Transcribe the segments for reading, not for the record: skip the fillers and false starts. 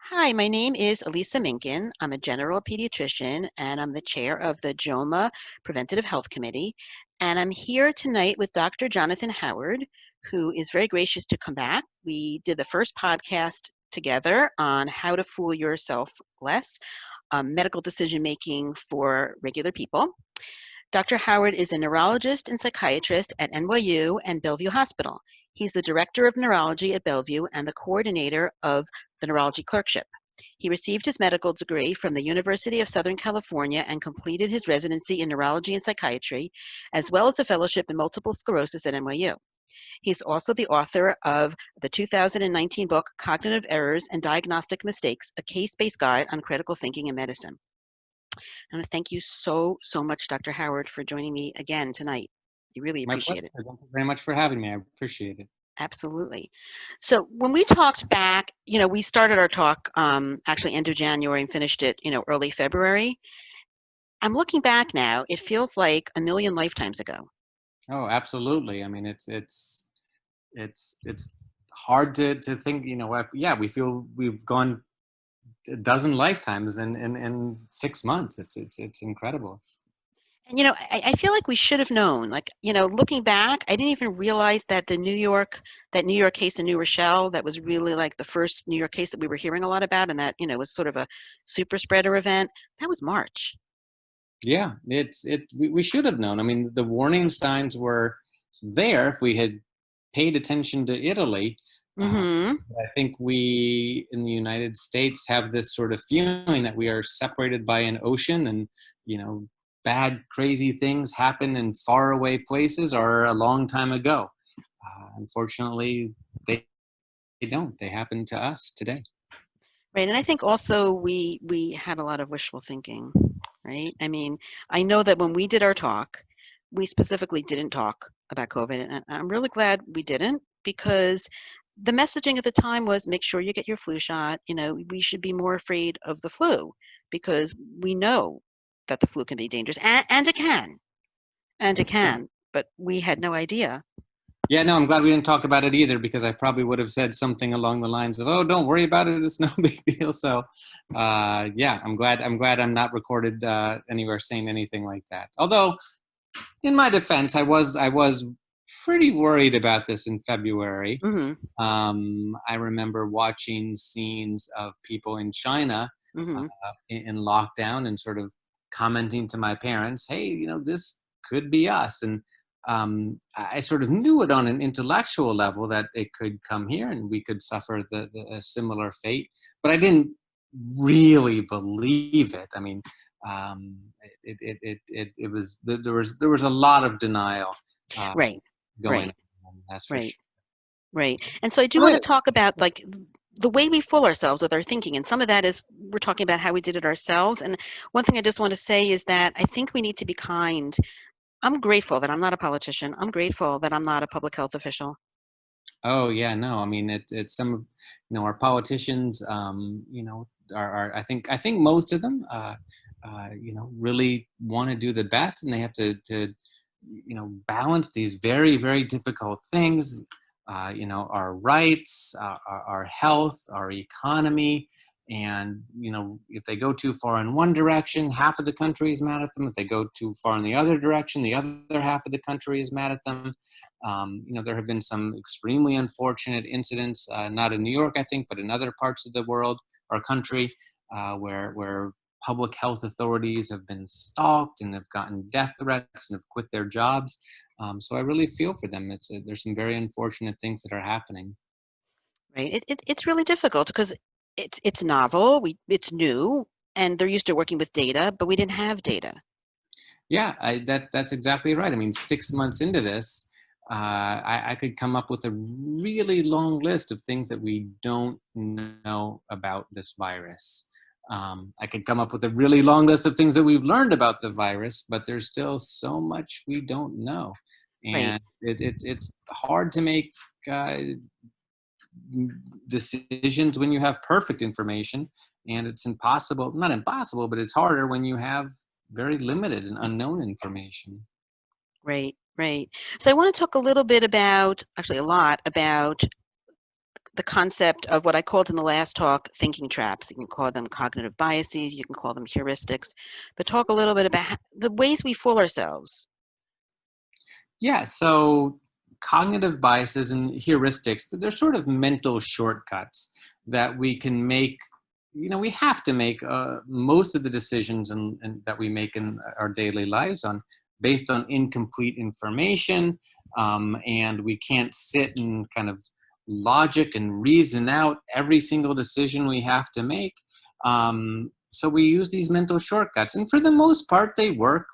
Hi, my name is Elisa Minkin. I'm a general pediatrician and I'm the chair of the JOWMA Preventative Health Committee. And I'm here tonight with Dr. Jonathan Howard, who is very gracious to come back. We did the first podcast together on how to fool yourself less, medical decision making for regular people. Dr. Howard is a neurologist and psychiatrist at NYU and Bellevue Hospital. He's the director of neurology at Bellevue and the coordinator of the neurology clerkship. He received his medical degree from the University of Southern California and completed his residency in neurology and psychiatry, as well as a fellowship in multiple sclerosis at NYU. He's also the author of the 2019 book, Cognitive Errors and Diagnostic Mistakes, a case-based guide on critical thinking in medicine. And thank you so much, Dr. Howard, for joining me again tonight. I really My pleasure. appreciate it. Thank you very much for having me. I appreciate it. Absolutely. So when we talked back, we started our talk actually end of January and finished it, early February. I'm looking back now, it feels like a million lifetimes ago. Oh, absolutely. I mean, it's hard to think. Yeah, we feel we've gone a dozen lifetimes in 6 months. It's incredible. And I feel like we should have known. Like, looking back, I didn't even realize that that New York case in New Rochelle, that was really like the first New York case that we were hearing a lot about, and that was sort of a super spreader event. That was March. Yeah, we should have known. I mean, the warning signs were there if we had paid attention to Italy. Mm-hmm. I think we in the United States have this sort of feeling that we are separated by an ocean, and bad, crazy things happen in faraway places or a long time ago. Unfortunately, they don't. They happen to us today. Right. And I think also we had a lot of wishful thinking, right? I mean, I know that when we did our talk, we specifically didn't talk about COVID. And I'm really glad we didn't, because the messaging at the time was make sure you get your flu shot. We should be more afraid of the flu because we know that the flu can be dangerous, and it can, but we had no idea. Yeah, no, I'm glad we didn't talk about it either, because I probably would have said something along the lines of, "Oh, don't worry about it; it's no big deal." So, yeah, I'm glad I'm not recorded anywhere saying anything like that. Although, in my defense, I was pretty worried about this in February. Mm-hmm. I remember watching scenes of people in China Mm-hmm. in lockdown and sort of commenting to my parents, "Hey, this could be us." And I sort of knew it on an intellectual level that it could come here and we could suffer a similar fate, but I didn't really believe it. I mean, it was there was a lot of denial Right. going Right. on. That's for Right. sure. Right. And so I do want to talk about like the way we fool ourselves with our thinking. And some of that is we're talking about how we did it ourselves. And one thing I just want to say is that I think we need to be kind. I'm grateful that I'm not a politician. I'm grateful that I'm not a public health official. Oh yeah, no. I mean, it's some of our politicians. Are I think most of them, really want to do the best, and they have to balance these very very difficult things. Our rights, our health, our economy, and if they go too far in one direction, half of the country is mad at them. If they go too far in the other direction, the other half of the country is mad at them. There have been some extremely unfortunate incidents, not in New York, I think, but in other parts of the world or country, where public health authorities have been stalked and have gotten death threats and have quit their jobs. So I really feel for them. There's some very unfortunate things that are happening. Right. It's really difficult because it's novel. It's new, and they're used to working with data, but we didn't have data. Yeah, that's exactly right. I mean, 6 months into this, I could come up with a really long list of things that we don't know about this virus. I could come up with a really long list of things that we've learned about the virus, but there's still so much we don't know, Right. and it's hard to make decisions when you have perfect information, and it's impossible, not impossible, but it's harder when you have very limited and unknown information. Right. Right. So I want to talk a little bit about, actually a lot about the concept of what I called in the last talk thinking traps. You can call them cognitive biases, you can call them heuristics, but talk a little bit about the ways we fool ourselves. Yeah, so cognitive biases and heuristics, they're sort of mental shortcuts that we can make. We have to make most of the decisions and that we make in our daily lives on based on incomplete information, and we can't sit and kind of logic and reason out every single decision we have to make. So we use these mental shortcuts, and for the most part, they work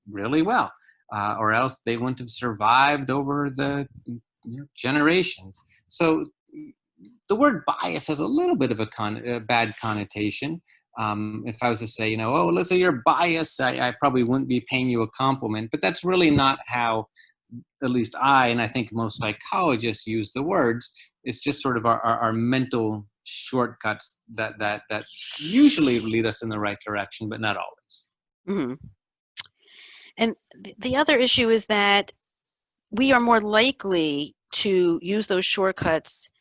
really well, or else they wouldn't have survived over the generations. So the word bias has a little bit of a bad connotation. If I was to say, oh, let's say you're biased, I probably wouldn't be paying you a compliment, but that's really not how, at least and I think most psychologists use the words. It's just sort of our mental shortcuts that usually lead us in the right direction, but not always. Mm-hmm. And the other issue is that we are more likely to use those shortcuts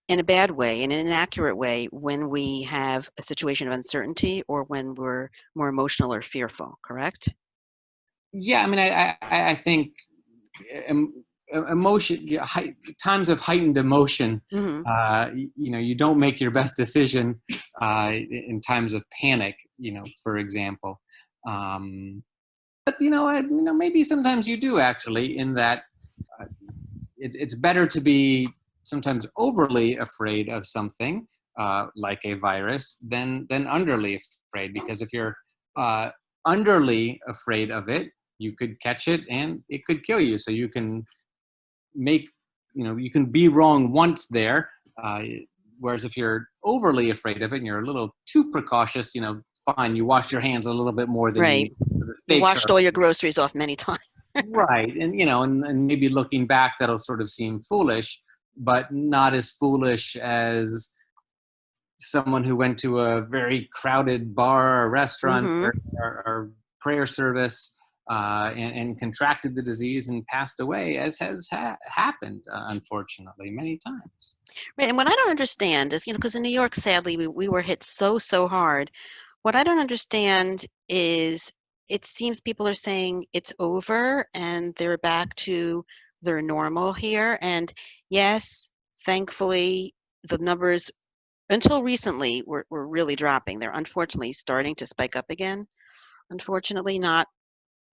in a bad way, in an inaccurate way, when we have a situation of uncertainty or when we're more emotional or fearful, correct? Yeah, I mean, I think emotion, times of heightened emotion, Mm-hmm. you don't make your best decision in times of panic, for example. But maybe sometimes you do, actually, in that uh, it's better to be sometimes overly afraid of something, like a virus, than underly afraid. Because if you're uh, underly afraid of it, you could catch it and it could kill you. So you can make, you can be wrong once there. Uh, Whereas if you're overly afraid of it and you're a little too precautious, fine, you wash your hands a little bit more than you Right. need. The You stakes washed are all your groceries off many times. right. And, and maybe looking back, that'll sort of seem foolish, but not as foolish as someone who went to a very crowded bar or restaurant Mm-hmm. or prayer service, and contracted the disease and passed away, as has happened, unfortunately, many times. Right. And what I don't understand is, because in New York, sadly, we were hit so hard. What I don't understand is it seems people are saying it's over and they're back to their normal here. And yes, thankfully, the numbers until recently were really dropping. They're unfortunately starting to spike up again. Unfortunately, not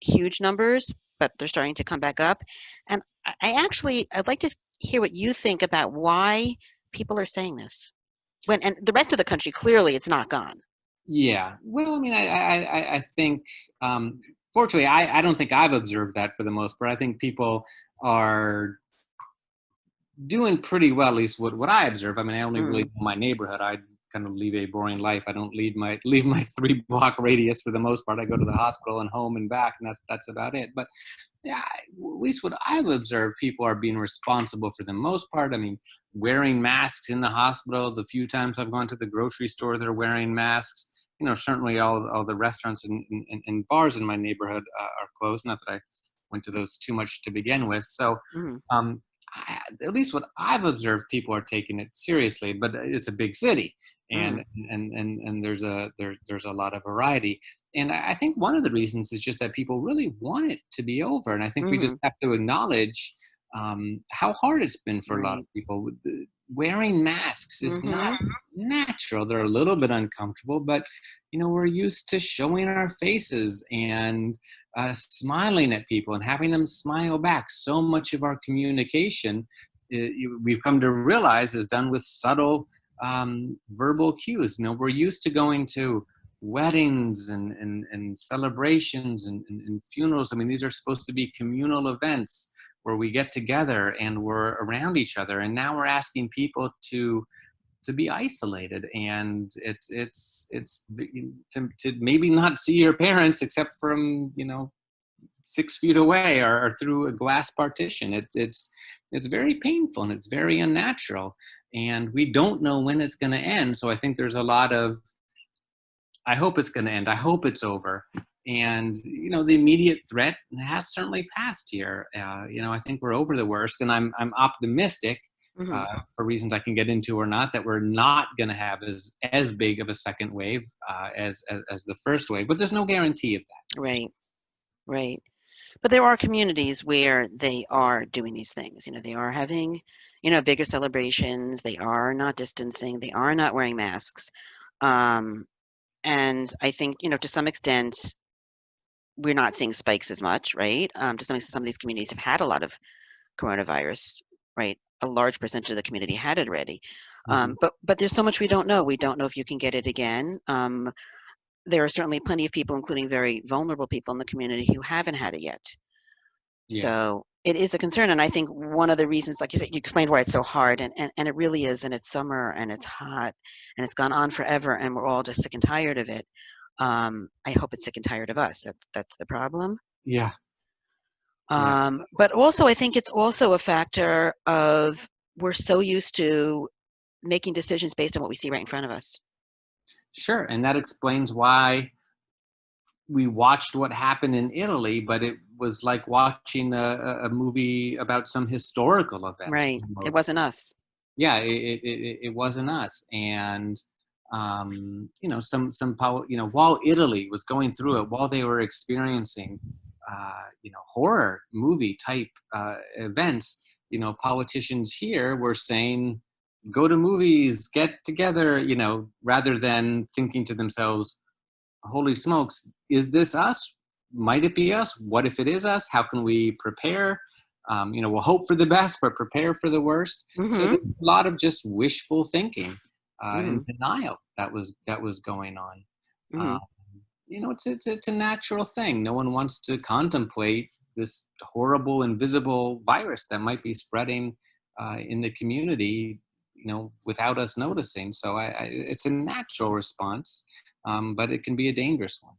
huge numbers, but they're starting to come back up. And I'd like to hear what you think about why people are saying this. And the rest of the country, clearly it's not gone. Yeah. Well, I mean, I think, fortunately, I don't think I've observed that for the most part. I think people are doing pretty well, at least what I observe. I mean, I only really Mm, know my neighborhood. I kind of lead a boring life. I don't leave my 3 block radius for the most part. I go to the hospital and home and back, and that's about it. But yeah, at least what I've observed, people are being responsible for the most part. I mean, wearing masks in the hospital. The few times I've gone to the grocery store, they're wearing masks. Certainly all the restaurants and bars in my neighborhood are closed. Not that I went to those too much to begin with. So, mm, um, at least what I've observed, people are taking it seriously. But it's a big city, mm, and there's a lot of variety. And I think one of the reasons is just that people really want it to be over. And I think we just mhm. have to acknowledge how hard it's been for a lot of Right. people. Wearing masks is not Mhm. natural. They're a little bit uncomfortable, but we're used to showing our faces and smiling at people and having them smile back. So much of our communication, we've come to realize, is done with subtle verbal cues. We're used to going to weddings and celebrations and funerals. I mean, these are supposed to be communal events where we get together and we're around each other. And now we're asking people to be isolated, and it's to maybe not see your parents except from 6 feet away, or through a glass partition. It's very painful and it's very unnatural, and we don't know when it's going to end. So I think there's a lot of, I hope it's going to end. I hope it's over. And the immediate threat has certainly passed here. I think we're over the worst, and I'm optimistic Hmm. for reasons I can get into or not, that we're not going to have as big of a second wave as the first wave. But there's no guarantee of that. Right, right. But there are communities where they are doing these things. They are having, bigger celebrations. They are not distancing. They are not wearing masks. Um, and I think, to some extent, we're not seeing spikes as much, right? To some extent, some of these communities have had a lot of coronavirus, right? A large percentage of the community had it already. Hmm. But there's so much we don't know. We don't know if you can get it again. There are certainly plenty of people, including very vulnerable people in the community, who haven't had it yet. Yeah. So it is a concern. And I think one of the reasons, like you said, you explained why it's so hard, and it really is, and it's summer and it's hot and it's gone on forever and we're all just sick and tired of it. I hope it's sick and tired of us. That's the problem. Yeah. Yeah. But also, I think it's also a factor of we're so used to making decisions based on what we see right in front of us. Sure. And that explains why we watched what happened in Italy, but it was like watching a movie about some historical event Right. It almost. wasn't us. Yeah, it wasn't us. And while Italy was going through it, while they were experiencing horror movie type events, politicians here were saying, go to movies, get together, rather than thinking to themselves, holy smokes, is this us? Might it be us? What if it is us? How can we prepare? We'll hope for the best, but prepare for the worst. So Hmm. there's a lot of just wishful thinking Hmm. and denial that was going on. Hmm. Um, it's a natural thing. No one wants to contemplate this horrible, invisible virus that might be spreading in the community, without us noticing. So it's a natural response, but it can be a dangerous one.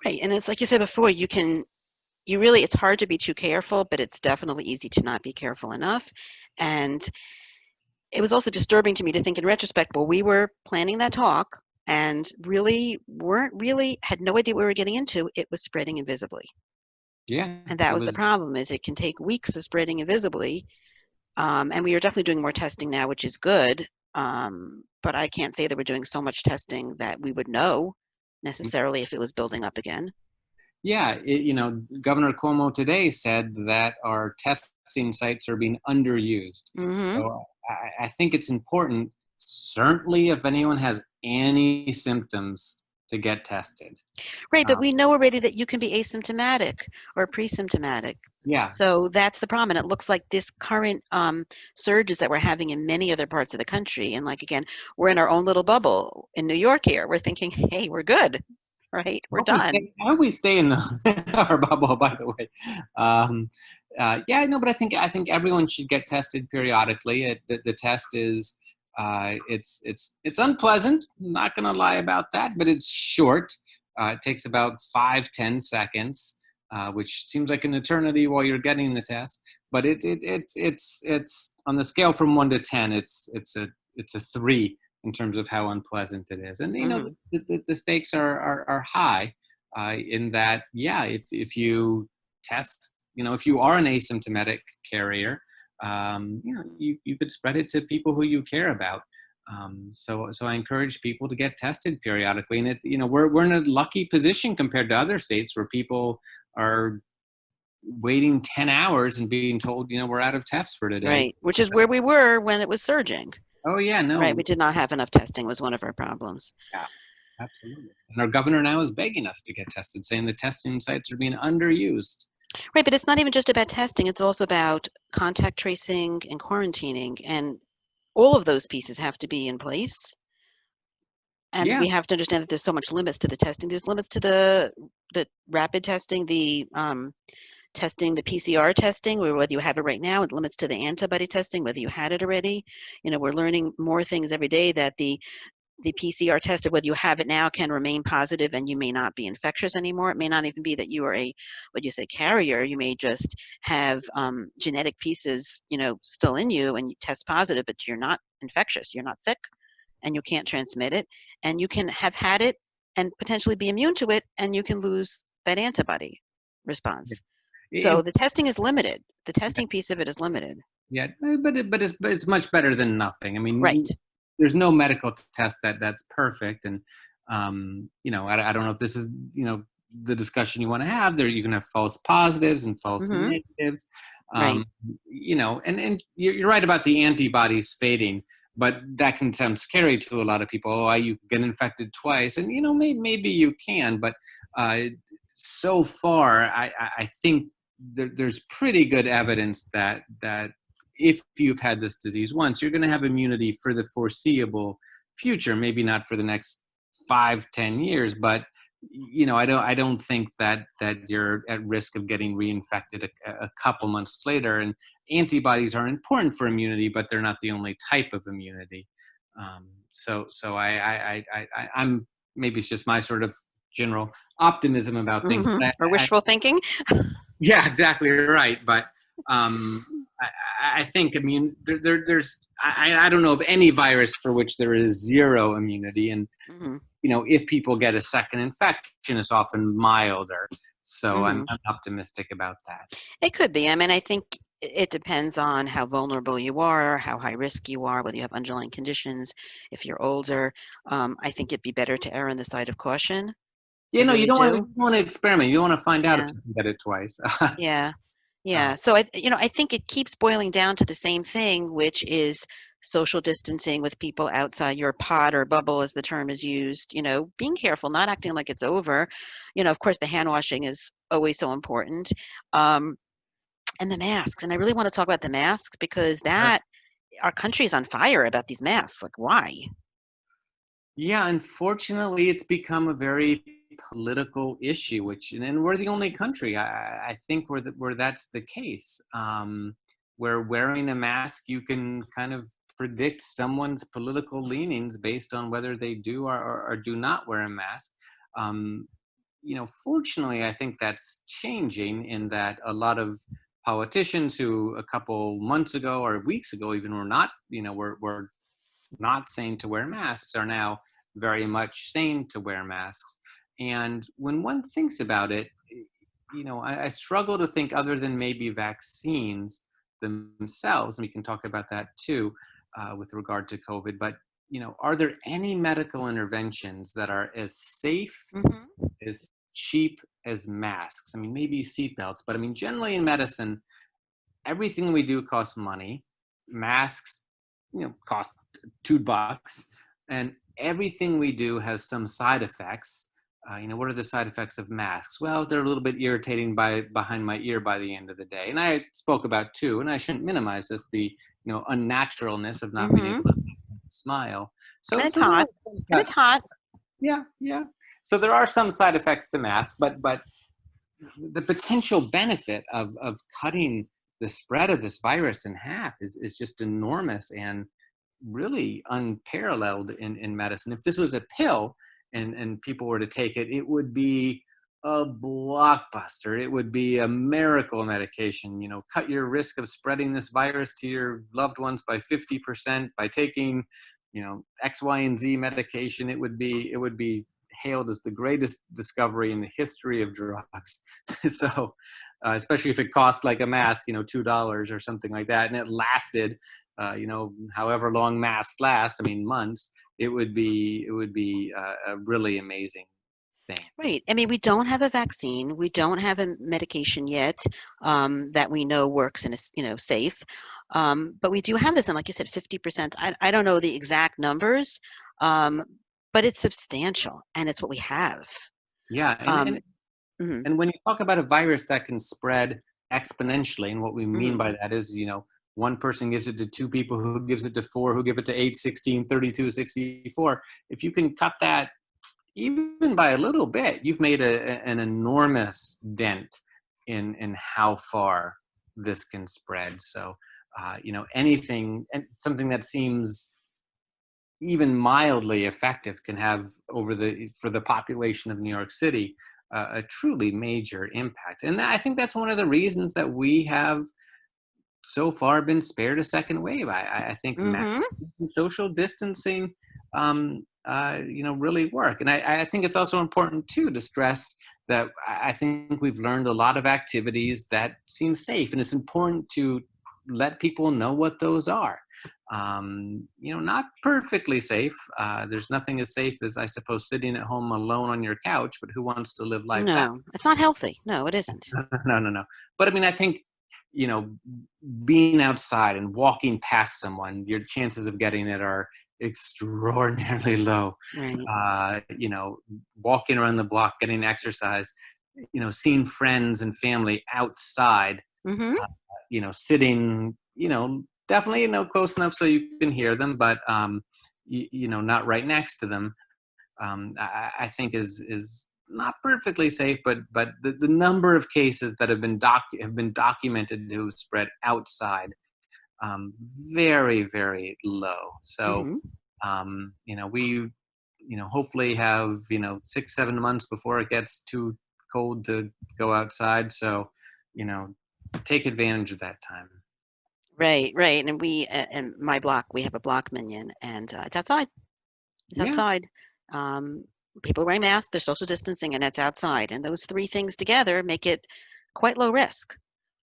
Right. And it's like you said before, it's hard to be too careful, but it's definitely easy to not be careful enough. And it was also disturbing to me to think in retrospect, well, we were planning that talk and had no idea what we were getting into. It was spreading invisibly. Yeah, And that it was the was. problem, is it can take weeks of spreading invisibly. And we are definitely doing more testing now, which is good. But I can't say that we're doing so much testing that we would know necessarily if it was building up again. Yeah, Governor Cuomo today said that our testing sites are being underused. Hmm. So I think it's important, certainly if anyone has any symptoms, to get tested. Right, but Um, we know already that you can be asymptomatic or pre-symptomatic. yeah, So that's the problem. And it looks like this current surges that we're having in many other parts of the country. And like, again, we're in our own little bubble in New York here. We're thinking, hey, we're good, right? We're done. I hope we stay in our bubble. By the way, yeah, no, but I think everyone should get tested periodically. The test is it's unpleasant. I'm not going to lie about that, but it's short. It takes about 5-10 seconds, which seems like an eternity while you're getting the test. But it's on the scale from 1 to 10. It's a 3 in terms of how unpleasant it is. And Hmm. the stakes are high in that, yeah, if you test, if you are an asymptomatic carrier, you could spread it to people who you care about. So I encourage people to get tested periodically, and we're in a lucky position compared to other states where people are waiting 10 hours and being told, we're out of tests for today. Right, which is where we were when it was surging. Oh yeah, Right, we no. did not have enough testing was one of our problems. Yeah, absolutely. And our governor now is begging us to get tested, saying the testing sites are being underused. Right, but it's not even just about testing. It's also about contact tracing and quarantining. And all of those pieces have to be in place. And Yeah, we have to understand that there's so much limits to the testing. There's limits to the rapid testing, the testing, the PCR testing, or whether you have it right now. It limits to the antibody testing, whether you had it already. We're learning more things every day that the PCR test of whether you have it now can remain positive and you may not be infectious anymore. It may not even be that you are what you say, carrier. You may just have genetic pieces, still in you and you test positive, but you're not infectious. You're not sick and you can't transmit it. And you can have had it and potentially be immune to it and you can lose that antibody response. it, So the testing is limited. The testing piece of it is limited. Yeah, but it's much better than nothing. I Right. mean, there's no medical test that's perfect, and I don't know if this is the discussion you want to have. There, you can have false positives and false Hmm. negatives. Right. And you're right about the antibodies fading, but that can sound scary to a lot of people. Oh, you get infected twice, and maybe you can, but uh, so far, I think there's pretty good evidence that if you've had this disease once, you're going to have immunity for the foreseeable future. Maybe not for the next 5-10 years, but I don't think that you're at risk of getting reinfected a couple months later. And antibodies are important for immunity, but they're not the only type of immunity. So I'm, maybe it's just my sort of general optimism about things. Hmm. But Or wishful thinking. yeah, exactly right. But um, I think there's I don't know of any virus for which there is zero immunity, and Hmm. if people get a second infection, it's often milder. So Hmm. I'm optimistic about that. It could be. I mean, I think it depends on how vulnerable you are, how high risk you are, whether you have underlying conditions, if you're older. I think it'd be better to err on the side of caution. I You really don't want to do. you don't want to experiment. You don't want to find out if Yeah. you can get it twice. Yeah. uh, Yeah. So I think it keeps boiling down to the same thing, which is social distancing with people outside your pod or bubble, as the term is used, being careful, not acting like it's over. Of course, the hand washing is always so important. Um, and the masks. And I really want to talk about the masks because our country is on fire about these masks. Like, why? Yeah, unfortunately, it's become a very political issue, and we're the only country I think where that's the case. Where wearing a mask, you can kind of predict someone's political leanings based on whether they do or do not wear a mask. Um, Fortunately, I think that's changing in that a lot of politicians who a couple months ago or weeks ago even were not saying to wear masks are now very much saying to wear masks. And when one thinks about it, I struggle to think other than maybe vaccines themselves, and we can talk about that too with regard to COVID. But are there any medical interventions that are as safe, Hmm. as cheap as masks? I mean, maybe seatbelts, but I mean, generally in medicine, everything we do costs money. Masks, cost $2, and everything we do has some side effects. What are the side effects of masks? Well, they're a little bit irritating behind my ear by the end of the day. And I spoke about two, and I shouldn't minimize this, the unnaturalness of not being Hmm. able to smile. And So it's so there hot. are some, And it's hot. yeah. So there are some side effects to masks, but the potential benefit of cutting the spread of this virus in half is just enormous and really unparalleled in medicine. If this was a pill and people were to take it, it would be a blockbuster. It would be a miracle medication. Cut your risk of spreading this virus to your loved ones by 50% by taking, X, Y, and Z medication. It would be hailed as the greatest discovery in the history of drugs. So, especially if it cost like a mask, $2 or something like that, and it lasted however long masks last, I mean, months, it would be a really amazing thing. Right. I mean, we don't have a vaccine. We don't have a medication yet that we know works and is, safe. But we do have this, and like you said, 50%. I don't know the exact numbers, um, but it's substantial, and it's what we have. Yeah, and Um, and mhm, and when you talk about a virus that can spread exponentially, and what we mean mhm. by that is, one person gives it to two people, who gives it to four, who give it to 8, 16, 32, 64. If you can cut that even by a little bit, you've made an enormous dent in how far this can spread. So, anything and something that seems even mildly effective can have for the population of New York City a truly major impact. And I think that's one of the reasons that we have so far been spared a second wave. I think Mhm. masks and social distancing, really work. And I think it's also important too to stress that I think we've learned a lot of activities that seem safe, and it's important to let people know what those are. Not perfectly safe. There's nothing as safe as, I suppose, sitting at home alone on your couch, but who wants to live life that No, it's not healthy. No, it isn't. no, no, no. But I mean, I think, you know, being outside and walking past someone, your chances of getting it are extraordinarily low. Right. Walking around the block, getting exercise, seeing friends and family outside, Mhm. sitting, definitely, close enough so you can hear them, but, not right next to them. I think is not perfectly safe, but the number of cases that have been documented to spread outside, very, very low. So, Mhm. we hopefully have 6-7 months before it gets too cold to go outside. So, you know take advantage of that time. Right, right, and in my block, we have a block minion, and, it's outside. It's Yeah. outside. Um, People wearing masks, they're social distancing, and it's outside, and those 3 things together make it quite low risk.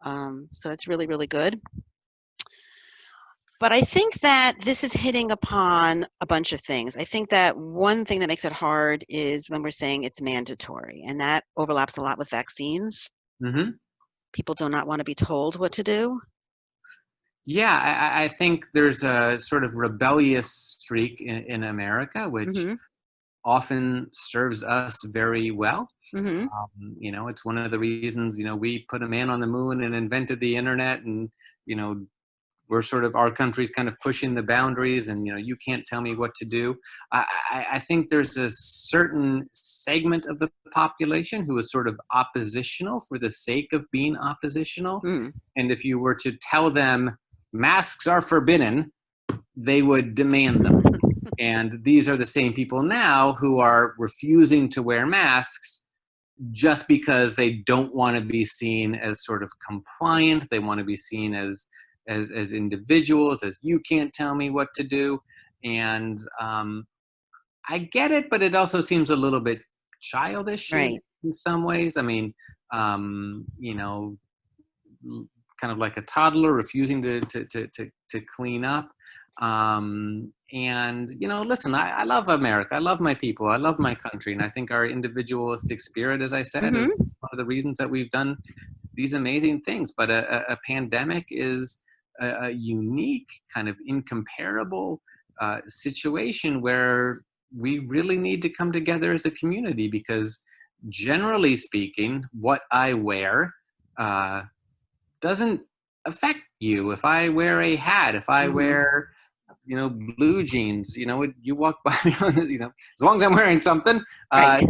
So that's really, really good. But I think that this is hitting upon a bunch of things. I think that one thing that makes it hard is when we're saying it's mandatory, and that overlaps a lot with vaccines. hmm People do not wanna be told what to do. Yeah, I think there's a sort of rebellious streak in America, which Mhm, often serves us very well. mhm, It's one of the reasons, we put a man on the moon and invented the internet, and, you know, we're sort of, our country's kind of pushing the boundaries, and, you can't tell me what to do. I think there's a certain segment of the population who is sort of oppositional for the sake of being oppositional. mm, And if you were to tell them masks are forbidden, they would demand them. And these are the same people now who are refusing to wear masks just because they don't want to be seen as sort of compliant. They want to be seen as individuals, as you can't tell me what to do. And I get it, but it also seems a little bit childish right, in some ways. I mean, kind of like a toddler refusing to clean up. And listen, I love America. I love my people. I love my country, and I think our individualistic spirit, as I said, is mhm, one of the reasons that we've done these amazing things. But a pandemic is a unique, kind of incomparable situation where we really need to come together as a community, because generally speaking, what I wear uh, doesn't affect you. If I wear a hat, if I mhm, wear, blue jeans, you walk by me on the, as long as I'm wearing something, right,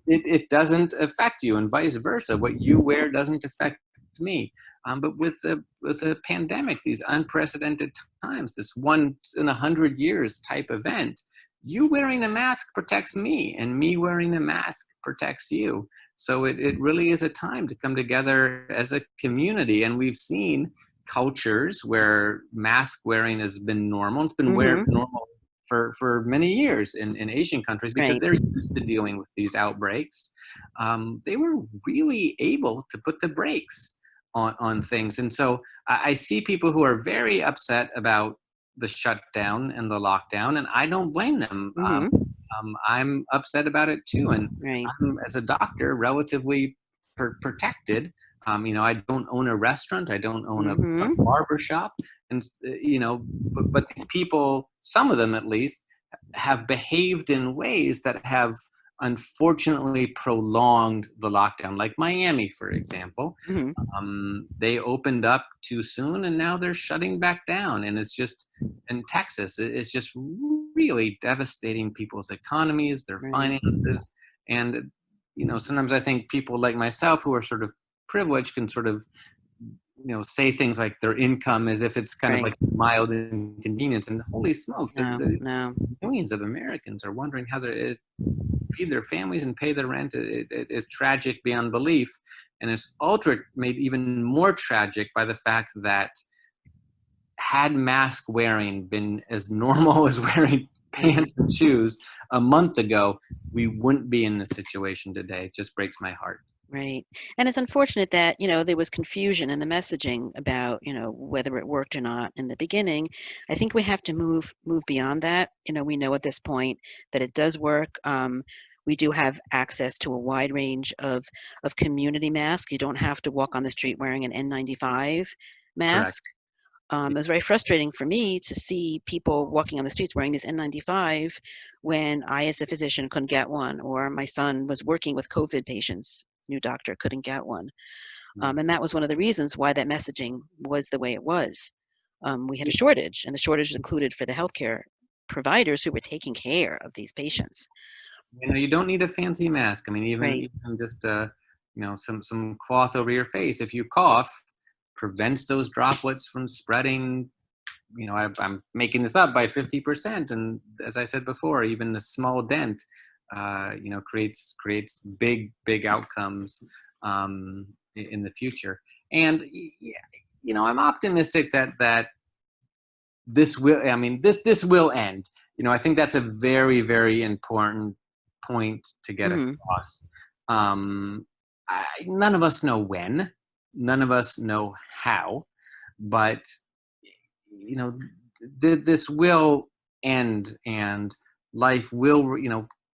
it doesn't affect you, and vice versa. What you wear doesn't affect me. But with the pandemic, these unprecedented times, this once in 100 years type event, you wearing a mask protects me, and me wearing a mask protects you. So it really is a time to come together as a community. And we've seen cultures where mask wearing has been normal. It's been mhm, normal for many years in Asian countries, because right, they're used to dealing with these outbreaks. They were really able to put the brakes on things. And so I see people who are very upset about the shutdown and the lockdown, and I don't blame them. mhm, I'm upset about it too, and right, I'm, as a doctor, relatively protected. I don't own a restaurant. I don't own a mhm, barber shop, and but these people, some of them at least, have behaved in ways that have unfortunately prolonged the lockdown. Like Miami, for example, mhm, they opened up too soon, and now they're shutting back down. And it's just, in Texas, it's just really devastating people's economies, their right, finances. And sometimes I think people like myself, who are sort of privileged, can sort of say things like their income as if it's kind of right. like mild inconvenience. And holy smokes, No, the no, millions of Americans are wondering how there is feed their families and pay their rent. It is tragic beyond belief. And it's ultra made even more tragic by the fact that, had mask wearing been as normal as wearing right. pants and shoes a month ago, we wouldn't be in this situation today. It just breaks my heart. Right. And it's unfortunate that, there was confusion in the messaging about, whether it worked or not in the beginning. I think we have to move beyond that. We know at this point that it does work. We do have access to a wide range of community masks. You don't have to walk on the street wearing an N95 Correct. mask. It was very frustrating for me to see people walking on the streets wearing these N95 when I, as a physician, couldn't get one, or my son was working with COVID patients, new doctor, couldn't get one. Right. And that was one of the reasons why that messaging was the way it was. We had a shortage, and the shortage included for the healthcare providers who were taking care of these patients. You don't need a fancy mask. I mean, Right. even just some cloth over your face. If you cough, prevents those droplets from spreading. I'm making this up by 50%, and as I said before, even a small dent, creates big outcomes in the future. And I'm optimistic that this will. I mean, this will end. I think that's a very important point to get Hmm. across. Um, None of us know when, none of us know how, but you know this will end, and life will.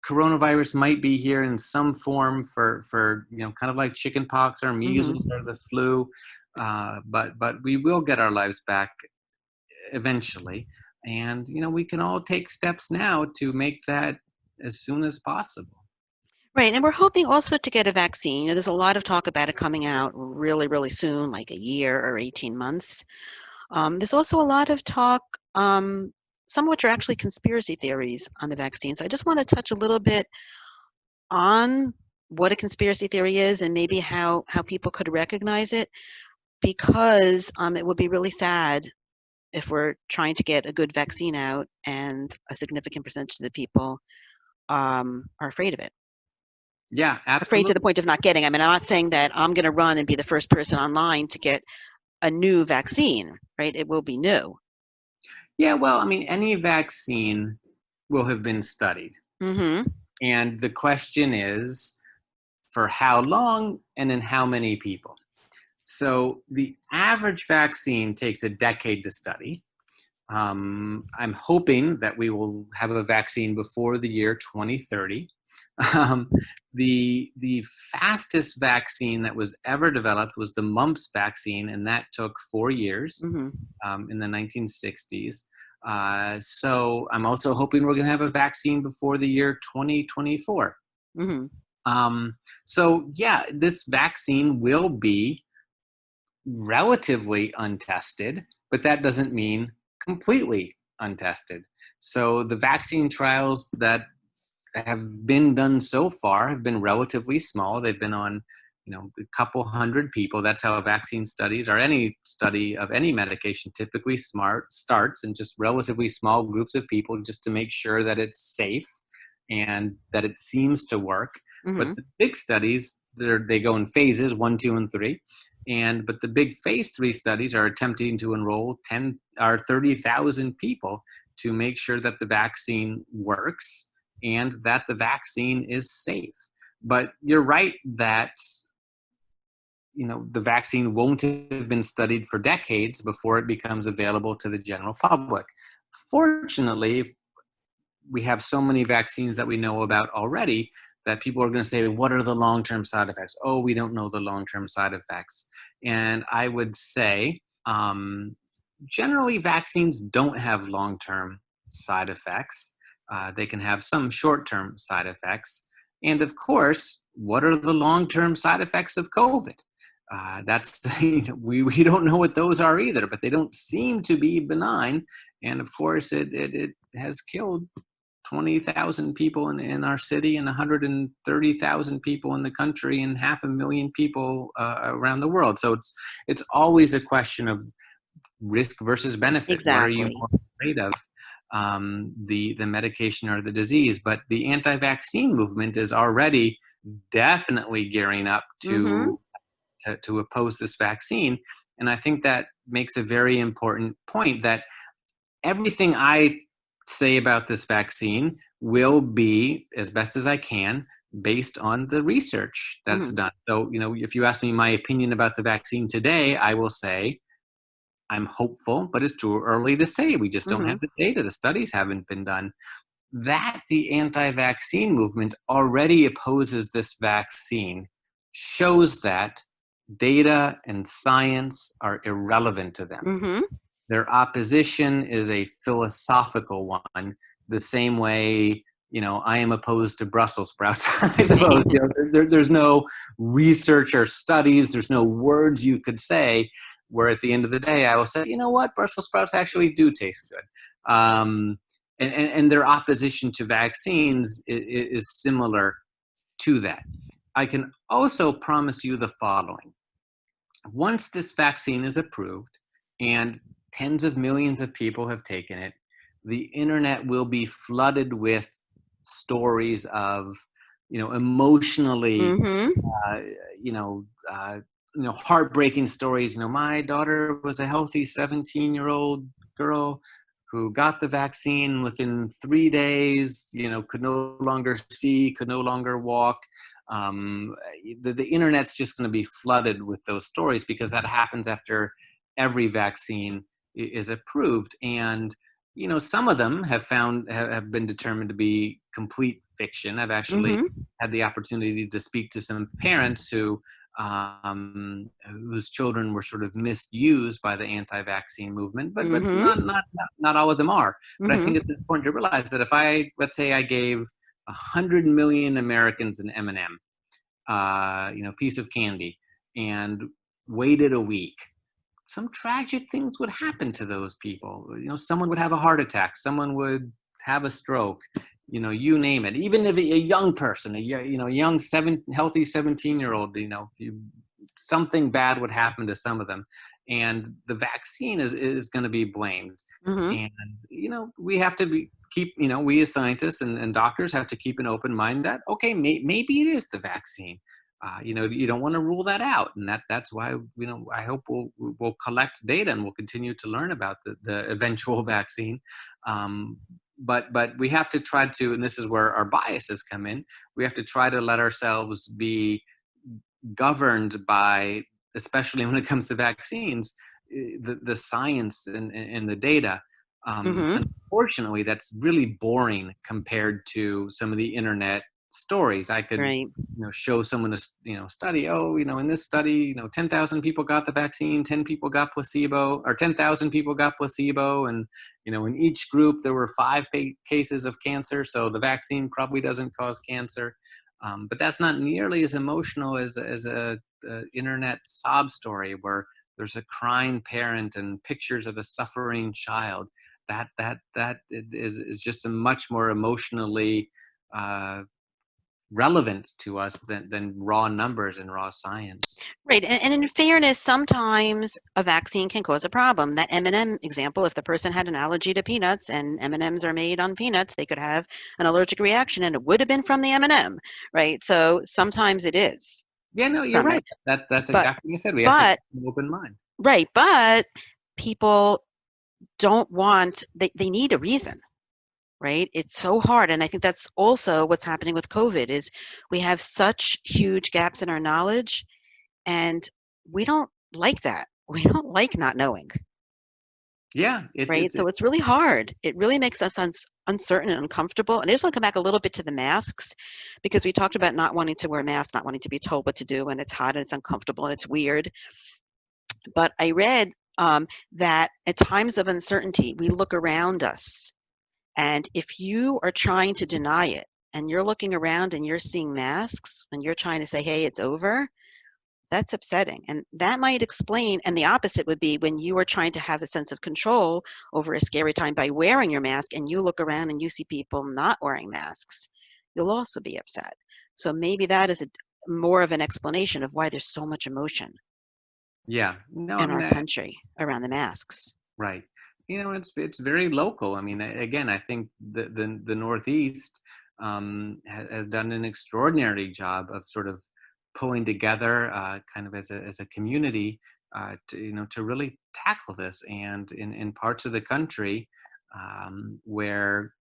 Coronavirus might be here in some form for kind of like chicken pox or Hmm. measles or the flu, but we will get our lives back eventually. And we can all take steps now to make that as soon as possible. Right. And we're hoping also to get a vaccine. There's a lot of talk about it coming out really, really soon, like a year or 18 months. There's also a lot of talk, some of which are actually conspiracy theories on the vaccine. So I just want to touch a little bit on what a conspiracy theory is and maybe how people could recognize it, because it would be really sad if we're trying to get a good vaccine out and a significant percentage of the people are afraid of it. Yeah, Afraid to the absolutely. point of not getting. I mean, I'm not saying that I'm going to run and be the first person online to get a new vaccine, right? It will be new. Yeah, well, I mean, any vaccine will have been studied. Hmm. And the question is for how long and in how many people. So the average vaccine takes a decade to study. I'm hoping that we will have a vaccine before the year 2030. Um, the fastest vaccine that was ever developed was the mumps vaccine, and that took 4 years Hmm. in the 1960s. So I'm also hoping we're going to have a vaccine before the year 2024. Hmm. So yeah, this vaccine will be relatively untested, but that doesn't mean completely untested. So the vaccine trials that have been done so far have been relatively small. They've been on, a couple hundred people. That's how vaccine studies or any study of any medication typically starts in just relatively small groups of people just to make sure that it's safe and that it seems to work. But Hmm. the big studies, they go in phases 1, 2, and 3. But the big phase 3 studies are attempting to enroll 10 or 30,000 people to make sure that the vaccine works and that the vaccine is safe. But you're right that the vaccine won't have been studied for decades before it becomes available to the general public. Fortunately, we have so many vaccines that we know about already that people are going to say, what are the long-term side effects? Oh, we don't know the long-term side effects. And I would say, generally, vaccines don't have long-term side effects. They can have some short-term side effects. And of course, what are the long-term side effects of COVID? That's we don't know what those are either, but they don't seem to be benign. And of course, it has killed 20,000 people in our city and 130,000 people in the country and 500,000 people around the world. So it's always a question of risk versus benefit. What are you Exactly. more afraid of, the medication or the disease? But the anti-vaccine movement is already definitely gearing up Hmm. to oppose this vaccine. And I think that makes a very important point that everything I say about this vaccine will be, as best as I can, based on the research that's Mhm. done. So, if you ask me my opinion about the vaccine today, I will say I'm hopeful, but it's too early to say. We just don't have Mhm. the data. The studies haven't been done. That the anti-vaccine movement already opposes this vaccine shows that data and science are irrelevant to them. Mhm. Their opposition is a philosophical one, the same way, I am opposed to Brussels sprouts, I suppose. There's no research or studies, there's no words you could say, where at the end of the day, I will say, you know what, Brussels sprouts actually do taste good. And their opposition to vaccines is similar to that. I can also promise you the following. Once this vaccine is approved and tens of millions of people have taken it, the internet will be flooded with stories of, emotionally, Mhm. uh, you know, uh, heartbreaking stories. My daughter was a healthy 17-year-old girl who got the vaccine within 3 days. Could no longer see, could no longer walk. um, the internet's just going to be flooded with those stories because that happens after every vaccine is approved. And some of them have been determined to be complete fiction. I've actually Mhm. had the opportunity to speak to some parents whose children were sort of misused by the anti-vaccine movement, but Mhm. not all of them are. But I think Mhm. it's important to realize that if let's say I gave 100 million Americans an M&M, piece of candy, and waited a week, some tragic things would happen to those people. Someone would have a heart attack, someone would have a stroke, you name it. Even if a young person, young healthy 17-year-old, something bad would happen to some of them, and the vaccine is going to be blamed. Mhm. And we have to keep, we as scientists and doctors have to keep an open mind that, okay, maybe it is the vaccine. You don't want to rule that out, and that's why I hope we'll collect data and we'll continue to learn about the eventual vaccine. But we have to try to, and this is where our biases come in. We have to try to let ourselves be governed by, especially when it comes to vaccines, the science and the data. Mhm. Unfortunately, that's really boring compared to some of the internet stories. I could, Right. show someone a study. Oh, in this study, 10,000 people got the vaccine, 10 people got placebo, or 10,000 people got placebo, and in each group there were 5 cases of cancer. So the vaccine probably doesn't cause cancer. But that's not nearly as emotional as a internet sob story where there's a crying parent and pictures of a suffering child. That is just a much more emotionally uh, relevant to us than raw numbers and raw science. Right. And in fairness, sometimes a vaccine can cause a problem. That M&M example, if the person had an allergy to peanuts and M&Ms are made on peanuts, they could have an allergic reaction and it would have been from the M&M, right? So sometimes it is Yeah, no, you're from right. it. That's But exactly what I said. We have to keep but an open mind. right, but people don't want they need a reason, right? It's so hard. And I think that's also what's happening with COVID is we have such huge gaps in our knowledge and we don't like that. We don't like not knowing, Yeah, right? So it's really hard. It really makes us uncertain and uncomfortable. And I just want to come back a little bit to the masks because we talked about not wanting to wear masks, not wanting to be told what to do, and it's hot and it's uncomfortable and it's weird. But I read that at times of uncertainty, we look around us. And if you are trying to deny it and you're looking around and you're seeing masks and you're trying to say, hey, it's over, that's upsetting. And that might explain, and the opposite would be when you are trying to have a sense of control over a scary time by wearing your mask and you look around and you see people not wearing masks, you'll also be upset. So maybe that is more of an explanation of why there's so much emotion yeah. No, I in mean, our country around the masks. right. It's very local. I mean, again, I think the Northeast has done an extraordinary job of sort of pulling together, kind of as a community, to really tackle this. And in parts of the country where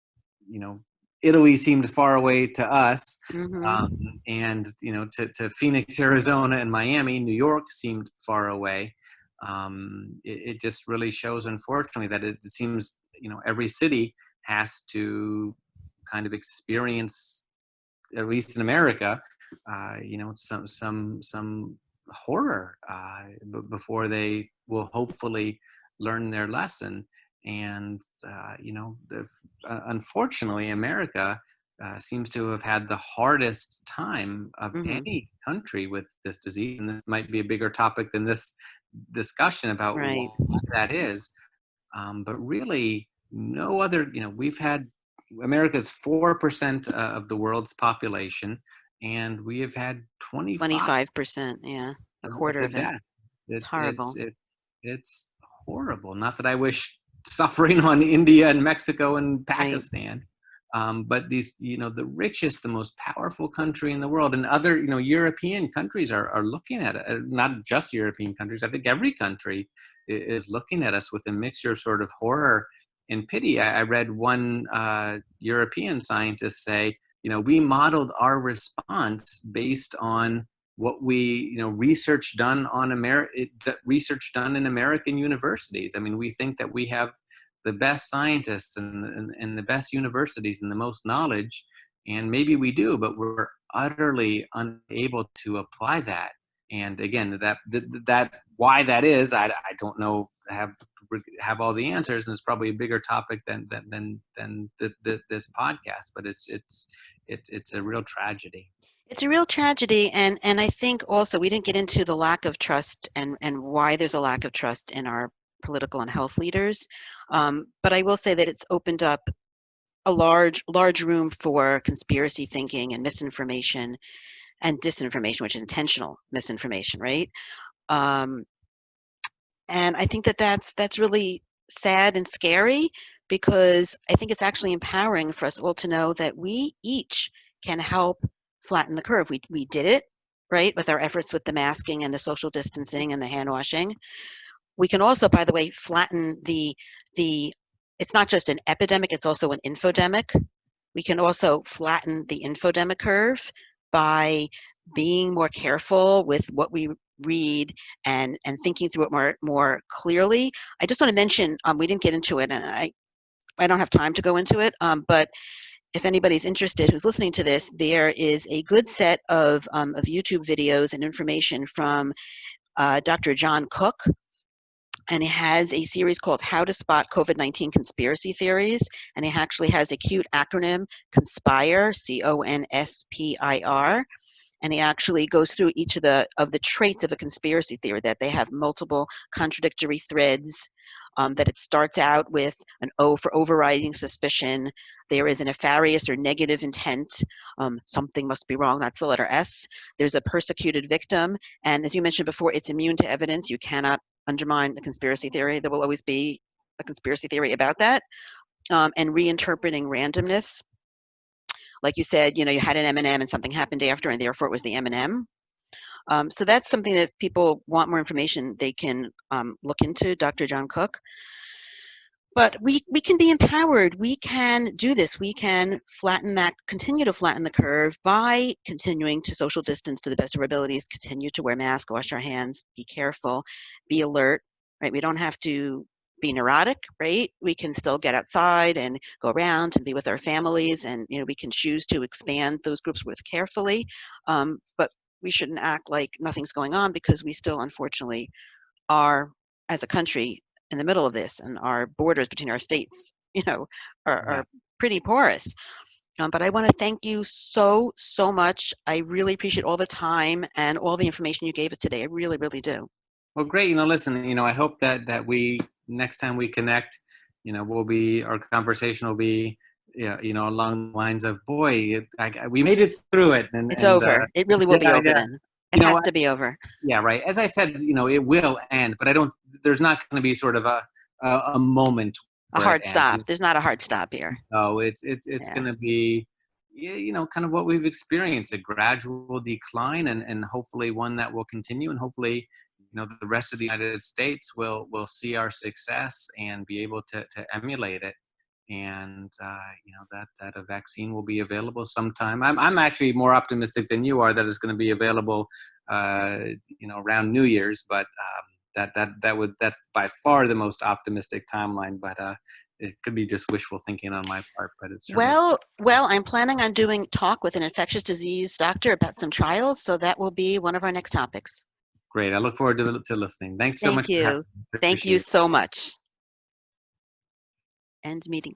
you know Italy seemed far away to us, um, Mm-hmm. and to Phoenix, Arizona, and Miami, New York seemed far away. It just really shows, unfortunately, that it seems every city has to kind of experience, at least in America, some horror before they will hopefully learn their lesson. And unfortunately, America seems to have had the hardest time of Mm-hmm. any country with this disease. And this might be a bigger topic than this discussion about why Right. that is. But really, no other, we've had America's 4% of the world's population, and we have had 25 25%. Yeah. A of quarter the of it. death. It's It, it's horrible. it's it's horrible. Not that I wish suffering on India and Mexico and Right. Pakistan, but these, the richest, the most powerful country in the world, and other, European countries are looking at it. Not just European countries. I think every country is looking at us with a mixture of sort of horror and pity. I read one European scientist say, we modeled our response based on what we, research done on research done in American universities. I mean, we think that we have the best scientists and the best universities and the most knowledge, and maybe we do, but we're utterly unable to apply that. And again, that why that is, I don't know, have all the answers, and it's probably a bigger topic than this podcast. But it's a real tragedy. It's a real tragedy, and I think also we didn't get into the lack of trust and why there's a lack of trust in our political and health leaders. But I will say that it's opened up a large room for conspiracy thinking and misinformation and disinformation, which is intentional misinformation, right? Um, and I think that that's really sad and scary because I think it's actually empowering for us all to know that we each can help flatten the curve. We did it, right, with our efforts with the masking and the social distancing and the hand washing. We can also, by the way, flatten the it's not just an epidemic, it's also an infodemic. We can also flatten the infodemic curve by being more careful with what we read and thinking through it more clearly. I just want to mention we didn't get into it, and I don't have time to go into it. But if anybody's interested who's listening to this, there is a good set of YouTube videos and information from Dr. John Cook, and he has a series called How to Spot COVID-19 Conspiracy Theories, and he actually has a cute acronym, CONSPIRE, CONSPIR, and he actually goes through each of the traits of a conspiracy theory, that they have multiple contradictory threads, that it starts out with an O for overriding suspicion. There is a nefarious or negative intent. Something must be wrong. That's the letter S. There's a persecuted victim. And as you mentioned before, it's immune to evidence. You cannot undermine a conspiracy theory. There will always be a conspiracy theory about that. And reinterpreting randomness. Like you said, you had an M&M and something happened after, and therefore it was the M&M. So that's something that people want more information, they can look into, Dr. John Cook. But we can be empowered. We can do this. We can continue to flatten the curve by continuing to social distance to the best of our abilities, continue to wear masks, wash our hands, be careful, be alert, right? We don't have to be neurotic, right? We can still get outside and go around and be with our families, and we can choose to expand those groups with carefully. But we shouldn't act like nothing's going on, because we still, unfortunately, are, as a country, in the middle of this, and our borders between our states, Yeah. are pretty porous. But I want to thank you so much. I really appreciate all the time and all the information you gave us today. I really, really do. Well, great. Listen, I hope that we, next time we connect, our conversation will be, yeah, along the lines of, boy, we made it through it. It's over. It really will be Yeah, over yeah, then. It you know, has to be over. yeah, right. As I said, it will end, but there's not going to be sort of a moment A where it hard ends. stop. There's not a hard stop here. No, it's Yeah. going to be, kind of what we've experienced, a gradual decline, and hopefully one that will continue, and hopefully, the rest of the United States will see our success and be able to emulate it. and that a vaccine will be available sometime. I'm actually more optimistic than you are that it's going to be available, around New Year's. But that's by far the most optimistic timeline. But it could be just wishful thinking on my part. But it's certainly Well, I'm planning on doing talk with an infectious disease doctor about some trials, so that will be one of our next topics. great. I look forward to listening. Thanks so Thank much for having you. me. Thank you Appreciate it. so much. End meeting.